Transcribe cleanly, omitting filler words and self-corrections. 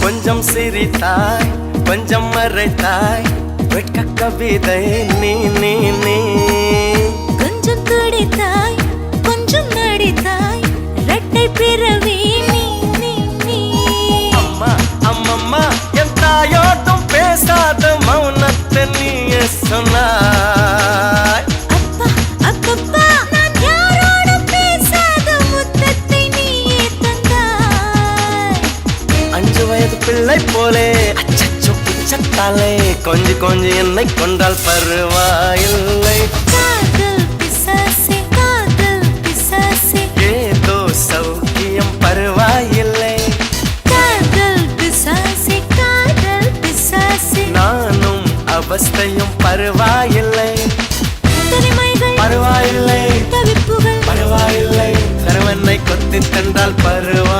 கொஞ்சம் சிரித்தாய் கொஞ்சம் மறைத்தாய் வெட்க கவிதை நீ நீ நீ கொஞ்சம் துடித்தாய் கொஞ்சம் நடித்தாய் இரட்டை பிறவி நீ நீ நீ அம்மா அம்மம்மா என் தாயோட்டும் பேசாத மௌனத்தை நீயே சொன்னாய் அப்பா அப்பப்பா நான் யாரோடும் பேசாத முத்தத்தை நீயே தந்தாய் 5 வயது பிள்ளை போலே அச்சச்சோ பிச்சத்தாலே கொஞ்சி கொஞ்சி என்னை கொண்டால் பருவாயில்லை காதல் பிசாசே ஏதோ சௌக்கியம் பருவாயில்லை காதல் பிசாசே நானும் அவஸ்தையும் பருவாயில்லை தனிமைகள் பருவாயில்லை தவிப்புகள் பருவாயில்லை கருவனை கொத்தி தந்தால் பருவா